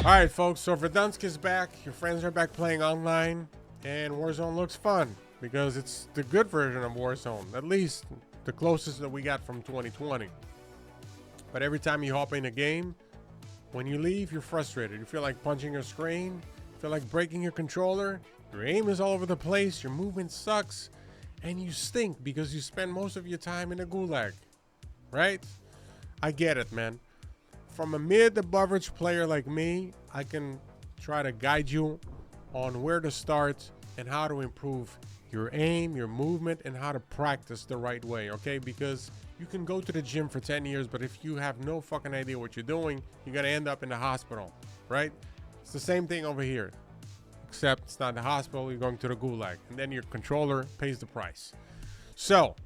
Alright folks, so Verdansk is back, your friends are back playing online, and Warzone looks fun, because it's the good version of Warzone, at least the closest that we got from 2020. But every time you hop in a game, when you leave, you're frustrated. You feel like punching your screen, you feel like breaking your controller, your aim is all over the place, your movement sucks, and you stink because you spend most of your time in a gulag, right? I get it, man. From a mid-above-average player like me, I can try to guide you on where to start and how to improve your aim, your movement, and how to practice the right way, okay? Because you can go to the gym for 10 years, but if you have no fucking idea what you're doing, you're gonna end up in the hospital, right? It's the same thing over here, except it's not the hospital, you're going to the gulag, and then your controller pays the price. So,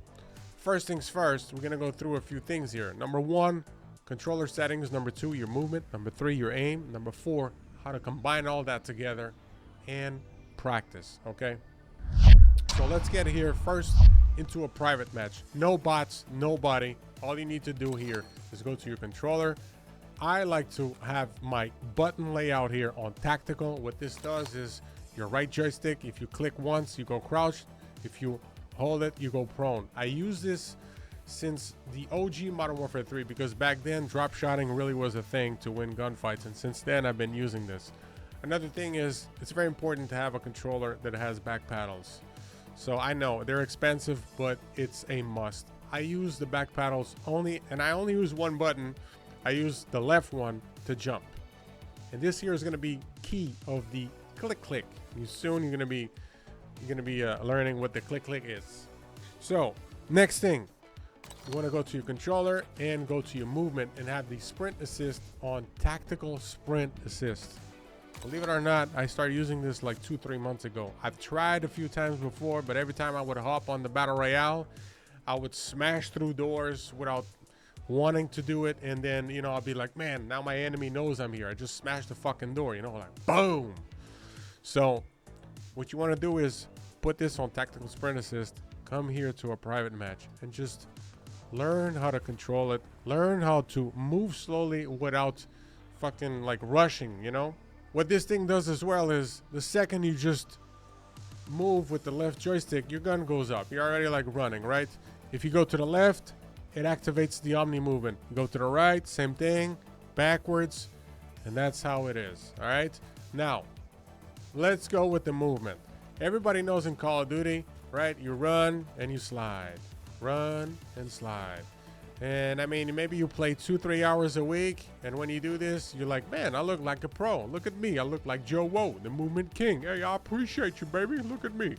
first things first, we're gonna go through a few things here. Number one, controller settings. Number two, your movement. Number three, your aim. Number four, how to combine all that together and practice, okay? So let's get here first into a private match. No bots, nobody. All you need to do here is go to your controller. I like to have my button layout here on tactical. What this does is your right joystick, if you click once, you go crouched. If you hold it, you go prone. I use this since the OG Modern Warfare 3 because back then drop shotting really was a thing to win gunfights, and since then I've been using this. Another thing is it's very important to have a controller that has back paddles. So I know they're expensive, but it's a must. I use the back paddles only, and I only use one button. I use the left one to jump, and this here is going to be key of the click click. Soon you're going to be learning what the click click is. So next thing, you want to go to your controller and go to your movement and have the sprint assist on tactical sprint assist. Believe it or not, I started using this like 2-3 months ago. I've tried a few times before, but every time I would hop on the battle royale, I would smash through doors without wanting to do it, and then, you know, I'll be like, man, now my enemy knows I'm here. I just smashed the fucking door, you know, like boom. So what you want to do is put this on tactical sprint assist, come here to a private match, and just learn how to control it. Learn how to move slowly without fucking like rushing, you know? What this thing does as well is the second you just move with the left joystick, your gun goes up. You're already like running, right? If you go to the left, it activates the Omni movement. You go to the right, same thing, backwards, and that's how it is, all right? Now, let's go with the movement. Everybody knows in Call of Duty, right? You run and you slide. Run and slide. And I mean, maybe you play 2-3 hours a week, and when you do this, you're like, man, I look like a pro. Look at me. I look like youuu, the movement king. Hey, I appreciate you, baby. Look at me.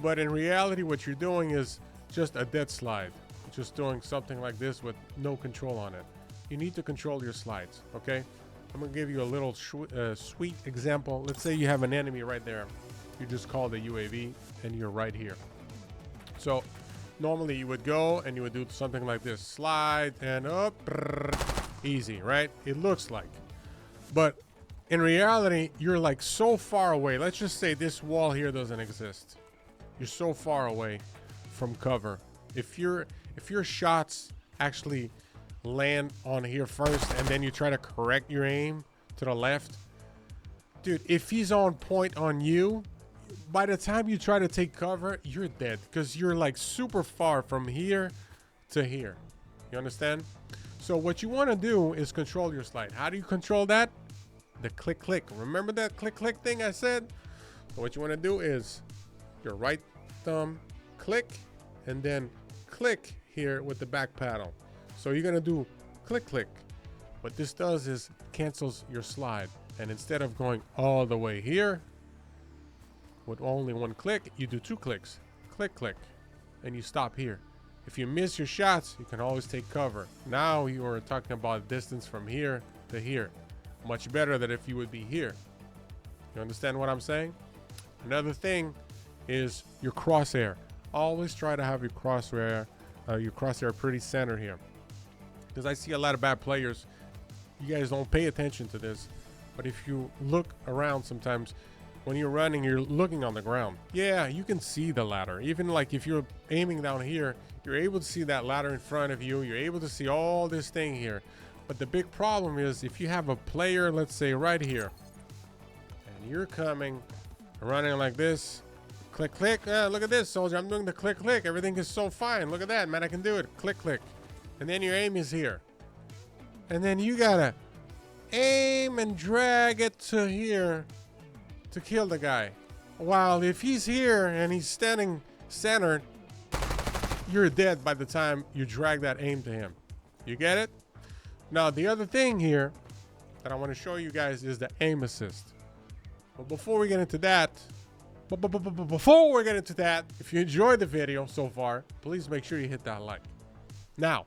But in reality, what you're doing is just a dead slide. Just doing something like this with no control on it. You need to control your slides, okay? I'm gonna give you a little sweet example. Let's say you have an enemy right there. You just call the UAV, and you're right here. So normally you would go and you would do something like this, slide and up, easy, right? It looks like, but in reality, you're like so far away. Let's just say this wall here doesn't exist. You're so far away from cover. If your shots actually land on here first and then you try to correct your aim to the left, dude, if he's on point on you, by the time you try to take cover, you're dead because you're like super far from here to here. You understand? So what you want to do is control your slide. How do you control that? The click click. Remember that click click thing I said? So what you want to do is your right thumb click and then click here with the back paddle. So you're going to do click click. What this does is cancels your slide, and instead of going all the way here with only one click, you do 2 clicks, click click, and you stop here. If you miss your shots, you can always take cover. Now you are talking about distance from here to here, much better than if you would be here. You understand what I'm saying? Another thing is your crosshair. Always try to have your crosshair pretty center here, because I see a lot of bad players. You guys don't pay attention to this, but if you look around sometimes when you're running, you're looking on the ground. Yeah, you can see the ladder. Even like if you're aiming down here, you're able to see that ladder in front of you. You're able to see all this thing here. But the big problem is if you have a player, let's say right here, and you're coming, running like this, click, click. Look at this, soldier. I'm doing the click, click. Everything is so fine. Look at that, man. I can do it. Click, click. And then your aim is here. And then you gotta aim and drag it to here to kill the guy. While if he's here and he's standing centered, you're dead by the time you drag that aim to him. You get it? Now, the other thing here that I want to show you guys is the aim assist. But before we get into that, if you enjoyed the video so far, please make sure you hit that like. Now,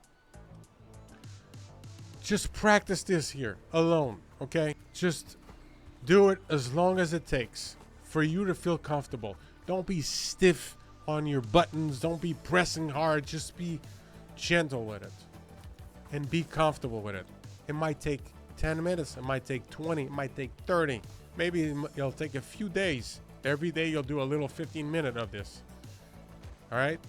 just practice this here alone, okay? Just do it as long as it takes for you to feel comfortable. Don't be stiff on your buttons. Don't be pressing hard. Just be gentle with it and be comfortable with it. It might take 10 minutes. It might take 20. It might take 30. Maybe it'll take a few days. Every day you'll do a little 15-minute of this. All right?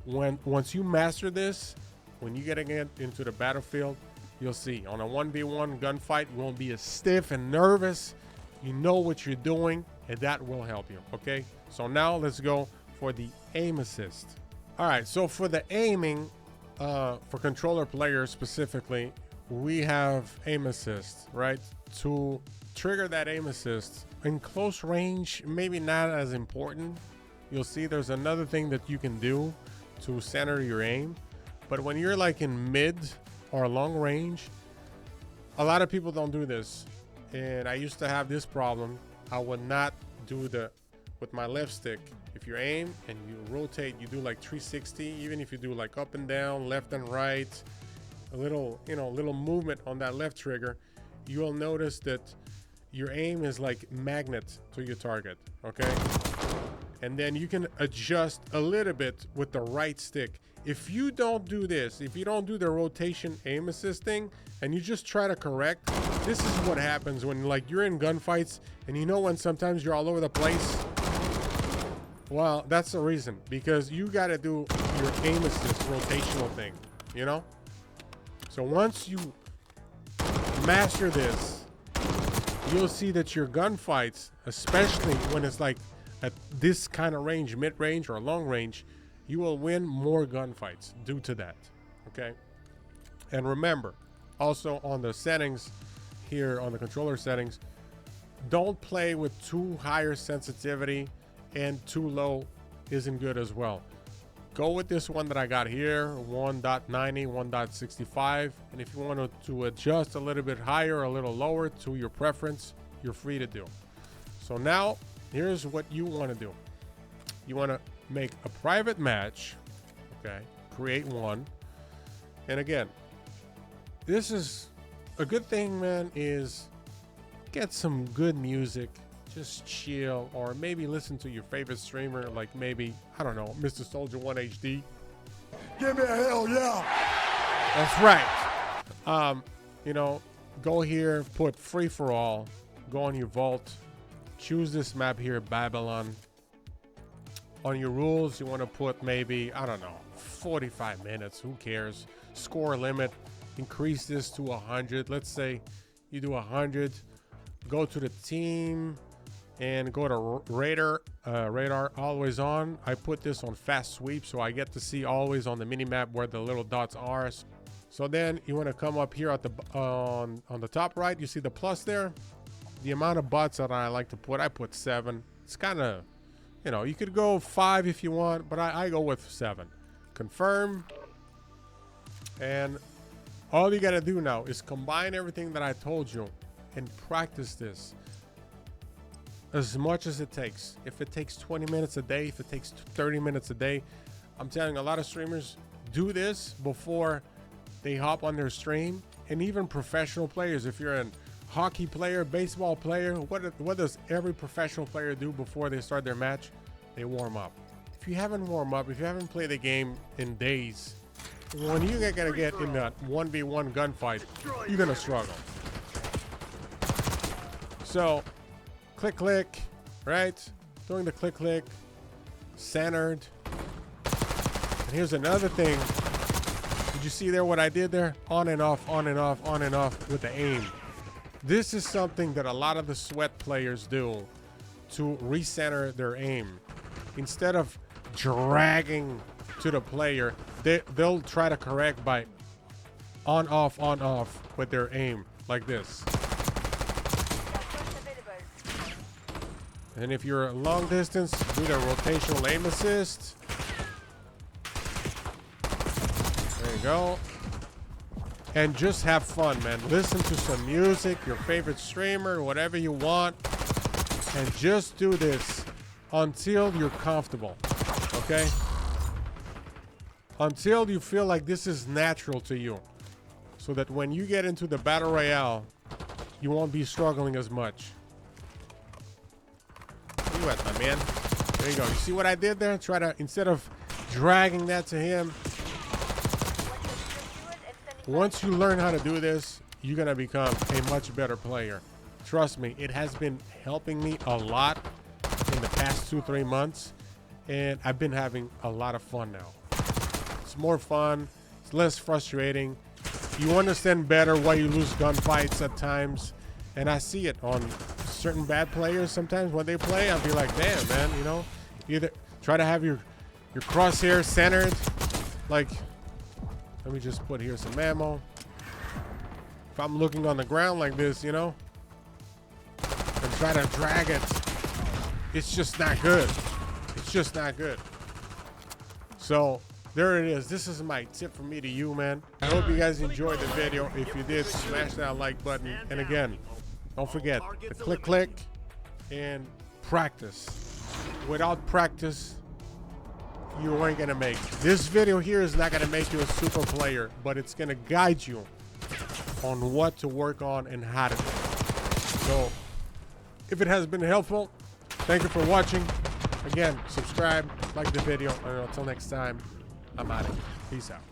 Once you master this, when you get into the battlefield, you'll see on a 1v1 gunfight, you won't be as stiff and nervous. You know what you're doing, and that will help you, okay? So now let's go for the aim assist. All right, so for the aiming, for controller players specifically, we have aim assist, right? To trigger that aim assist in close range, maybe not as important. You'll see there's another thing that you can do to center your aim. But when you're like in mid or long range, a lot of people don't do this. And I used to have this problem. I would not do with my left stick. If you aim and you rotate, you do like 360, even if you do like up and down, left and right, a little, little movement on that left trigger, you will notice that your aim is like magnet to your target, okay? And then you can adjust a little bit with the right stick. If you don't do this, if you don't do the rotation aim assisting and you just try to correct, this is what happens when like you're in gunfights and when sometimes you're all over the place. Well, that's the reason, because you got to do your aim assist rotational thing, So once you master this, you'll see that your gunfights, especially when it's like at this kind of range, mid-range or long range, you will win more gunfights due to that, okay? And remember, also on the settings here, on the controller settings, don't play with too higher sensitivity, and too low isn't good as well. Go with this one that I got here, 1.90, 1.65. And if you want to adjust a little bit higher or a little lower to your preference, you're free to do. So now, here's what you want to do. You want to make a private match, okay? Create one. And again, this is a good thing, man, is get some good music. Just chill, or maybe listen to your favorite streamer, like maybe, I don't know, Mr. Soldier 1 HD. Give me a hell yeah. That's right. Go here, put free for all, go on your vault, choose this map here, Babylon. On your rules, you want to put maybe, I don't know, 45 minutes, who cares? Score limit, increase this to 100. Let's say you do 100, go to the team, and go to radar always on. I put this on fast sweep, so I get to see always on the mini map where the little dots are. So then you want to come up here at the on the top right, you see the plus there. The amount of bots that I like to put, I put 7. It's kind of, you could go 5 if you want, but I go with 7. Confirm, and all you got to do now is combine everything that I told you and practice this as much as it takes. If it takes 20 minutes a day, if it takes 30 minutes a day, I'm telling you, a lot of streamers do this before they hop on their stream. And even professional players, if you're a hockey player, baseball player, what does every professional player do before they start their match? They warm up. If you haven't warmed up, if you haven't played the game in days, when you're gonna get in that 1v1 gunfight, you're gonna struggle. So click, click, right? Doing the click, click, centered. And here's another thing Did you see there what I did there? On and off, on and off, on and off with the aim. This is something that a lot of the sweat players do to recenter their aim. Instead of dragging to the player, they'll try to correct by on off with their aim like this. And if you're a long distance, do the rotational aim assist. There you go. And just have fun, man. Listen to some music, your favorite streamer, whatever you want, and just do this until you're comfortable, okay? Until you feel like this is natural to you, so that when you get into the battle royale, you won't be struggling as much. You at, my man? There you go. You see what I did there? Try to, instead of dragging that to him, once you learn how to do this, you're gonna become a much better player. Trust me, it has been helping me a lot in the past 2-3 months, and I've been having a lot of fun now. It's more fun, it's less frustrating. You understand better why you lose gunfights at times, and I see it on certain bad players. Sometimes when they play, I'll be like, damn, man, you know, either try to have your crosshair centered, like, let me just put here some ammo. If I'm looking on the ground like this, you know, and try to drag it, it's just not good. It's just not good. So there it is. This is my tip from me to you, man. I hope you guys enjoyed the video. If you did, smash that like button. And again, don't forget the click and practice. Without practice, you ain't gonna make it. This video here is not gonna make you a super player, but it's gonna guide you on what to work on and how to do it. So if it has been helpful, thank you for watching. Again, subscribe, like the video, and until next time, I'm out of here. Peace out.